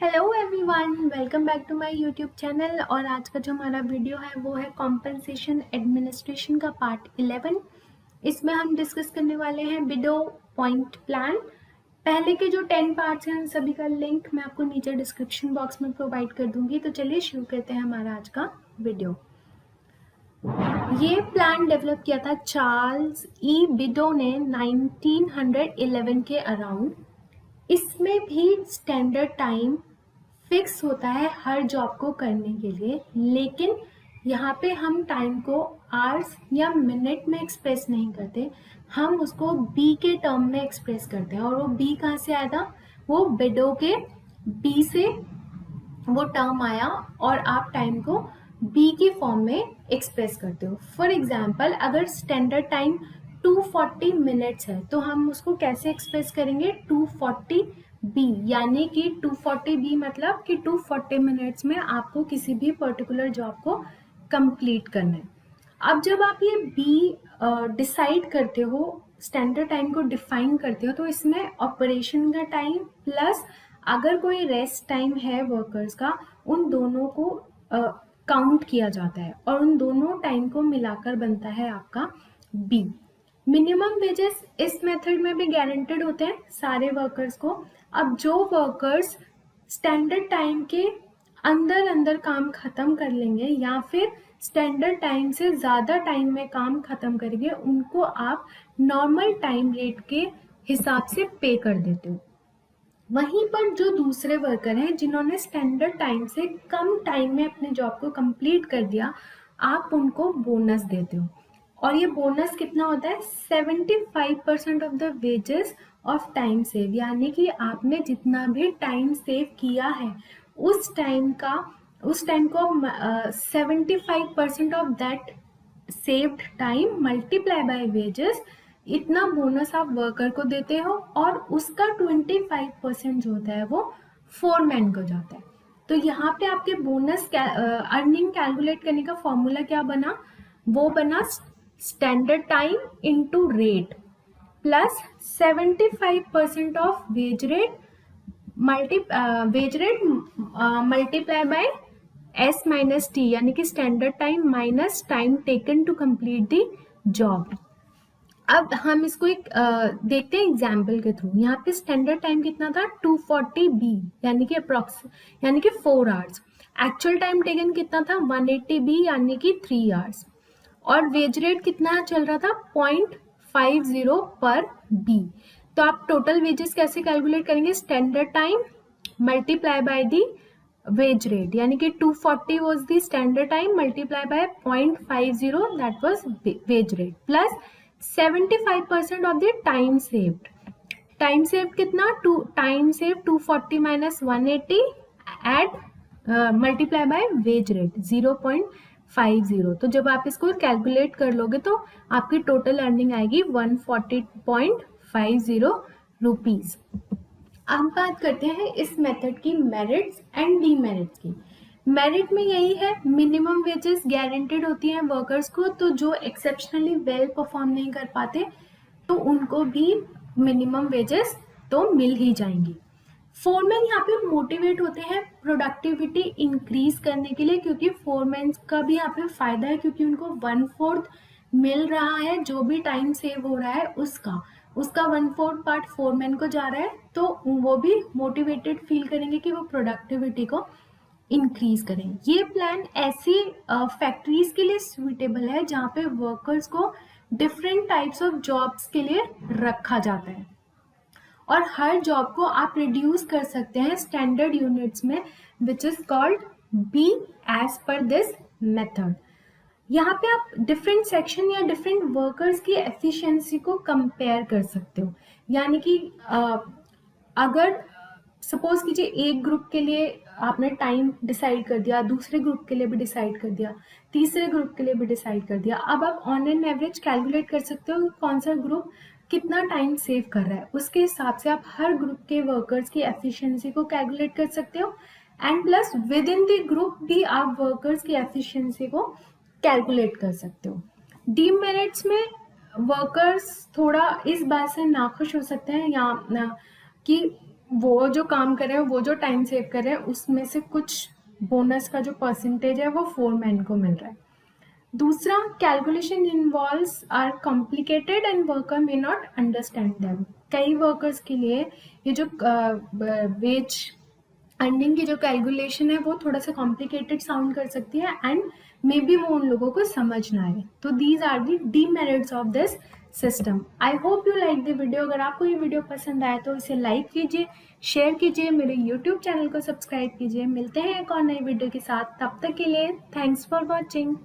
Hello everyone, welcome back to my YouTube channel. और आज का जो हमारा वीडियो है वो है कॉम्पेंसेशन एडमिनिस्ट्रेशन का पार्ट 11। इसमें हम डिस्कस करने वाले हैं बिडो पॉइंट प्लान। पहले के जो 10 पार्ट्स हैं उन सभी का लिंक मैं आपको नीचे डिस्क्रिप्शन बॉक्स में प्रोवाइड कर दूंगी। तो चलिए शुरू करते हैं हमारा आज का वीडियो। ये प्लान डेवलप किया था चार्ल्स ई बिडो ने 1911 के अराउंड। इसमें भी स्टैंडर्ड टाइम फिक्स होता है हर जॉब को करने के लिए, लेकिन यहाँ पे हम टाइम को आवर्स या मिनट में एक्सप्रेस नहीं करते, हम उसको बी के टर्म में एक्सप्रेस करते हैं। और वो बी कहाँ से आया था? वो बिडो के बी से वो टर्म आया और आप टाइम को बी की फॉर्म में एक्सप्रेस करते हो। फॉर एग्जाम्पल, अगर स्टैंडर्ड टाइम 240 मिनट्स है तो हम उसको कैसे एक्सप्रेस करेंगे? 240 बी, यानी कि 240 बी मतलब कि 240 मिनट्स में आपको किसी भी पर्टिकुलर जॉब को कंप्लीट करना है। अब जब आप ये बी डिसाइड करते हो, स्टैंडर्ड टाइम को डिफाइन करते हो, तो इसमें ऑपरेशन का टाइम प्लस अगर कोई रेस्ट टाइम है वर्कर्स का, उन दोनों को काउंट किया जाता है और उन दोनों टाइम को मिलाकर बनता है आपका बी। मिनिमम वेजेस इस मेथड में भी गारंटेड होते हैं सारे वर्कर्स को। अब जो वर्कर्स स्टैंडर्ड टाइम के अंदर अंदर काम खत्म कर लेंगे या फिर स्टैंडर्ड टाइम से ज़्यादा टाइम में काम खत्म करेंगे, उनको आप नॉर्मल टाइम रेट के हिसाब से पे कर देते हो। वहीं पर जो दूसरे वर्कर हैं जिन्होंने स्टैंडर्ड टाइम से कम टाइम में अपने जॉब को कंप्लीट कर दिया, आप उनको बोनस देते हो। और ये बोनस कितना होता है? 75% of the wages of time save, यानी कि आपने जितना भी टाइम सेव किया है उस टाइम को 75% of that saved time multiply by wages, इतना बोनस आप वर्कर को देते हो और उसका 25% जो होता है वो फोरमैन को जाता है। तो यहाँ पे आपके बोनस अर्निंग कैलकुलेट करने का फॉर्मूला क्या बना? वो बना standard time into rate plus 75% of wage rate multiply by S minus T, यानी कि standard time minus time taken to complete the job. अब हम इसको एक देखते हैं एग्जाम्पल के थ्रू। यहाँ पे स्टैंडर्ड टाइम कितना था? 240 बी, यानी कि यानी कि 4 आवर्स। एक्चुअल टाइम टेकन कितना था? 180 बी, यानी कि 3 आवर्स। और वेज रेट कितना चल रहा था? 0.50 पर बी। तो आप टोटल वेजेस कैसे कैलकुलेट करेंगे? Standard time multiply by the wage rate, यानी कि 240 was the standard time multiplied by 0.50, that was wage rate, plus 75% of the time saved. Time save कितना? Time save 240 minus 180 eight multiply by wage rate 0.50। तो जब आप इसको calculate कर लोगे तो आपकी टोटल अर्निंग आएगी 140.50 रुपीज। अब बात करते हैं इस मेथड की मेरिट्स एंड डीमेरिट्स की। मेरिट में यही है, मिनिमम वेजेस गारंटेड होती हैं वर्कर्स को, तो जो एक्सेप्शनली वेल परफॉर्म नहीं कर पाते तो उनको भी मिनिमम वेजेस तो मिल ही जाएंगी। फोरमैन यहाँ पे मोटिवेट होते हैं प्रोडक्टिविटी इंक्रीज करने के लिए, क्योंकि फोरमैन का भी यहाँ पे फायदा है, क्योंकि उनको 1/4 मिल रहा है। जो भी टाइम सेव हो रहा है उसका 1/4 पार्ट फोरमैन को जा रहा है, तो वो भी मोटिवेटेड फील करेंगे कि वो प्रोडक्टिविटी को इंक्रीज करें। ये प्लान ऐसी फैक्ट्रीज के लिए सुइटेबल है जहाँ पे वर्कर्स को डिफरेंट टाइप्स ऑफ जॉब्स के लिए रखा जाता है और हर जॉब को आप रिड्यूस कर सकते हैं स्टैंडर्ड यूनिट्स में, which is called be as per this method. यहाँ पे आप डिफरेंट सेक्शन या डिफरेंट वर्कर्स की एफिशिएंसी को कंपेयर कर सकते हो। यानी कि अगर सपोज कीजिए एक ग्रुप के लिए आपने टाइम डिसाइड कर दिया, दूसरे ग्रुप के लिए भी डिसाइड कर दिया, तीसरे ग्रुप के लिए भी डिसाइड कर दिया। अब आप ऑन एन एवरेज कैलकुलेट कर सकते हो कौन सा ग्रुप कितना टाइम सेव कर रहा है। उसके हिसाब से आप हर ग्रुप के वर्कर्स की एफिशिएंसी को कैलकुलेट कर सकते हो and plus with in the group भी आप वर्कर्स की एफिशिएंसी को कैलकुलेट कर सकते हो। डीमेरिट्स में वर्कर्स थोड़ा इस बात से नाखुश हो सकते हैं या कि वो जो काम कर रहे हैं, वो जो टाइम सेव कर रहे हैं, उसमें से कुछ बोनस का जो परसेंटेज है वो फोरमैन को मिल रहा है। दूसरा, calculation involves are complicated and worker may not understand them. कई वर्कर्स के लिए ये जो वेज अर्निंग की जो कैलकुलेशन है वो थोड़ा सा कॉम्प्लिकेटेड साउंड कर सकती है एंड मे बी वो उन लोगों को समझ ना आए। तो these are the demerits of this system. I hope you like the video. अगर आपको ये वीडियो पसंद आए तो इसे लाइक कीजिए, शेयर कीजिए, मेरे यूट्यूब चैनल को सब्सक्राइब कीजिए। मिलते हैं एक और नई वीडियो के साथ, तब तक के लिए थैंक्स फॉर वॉचिंग।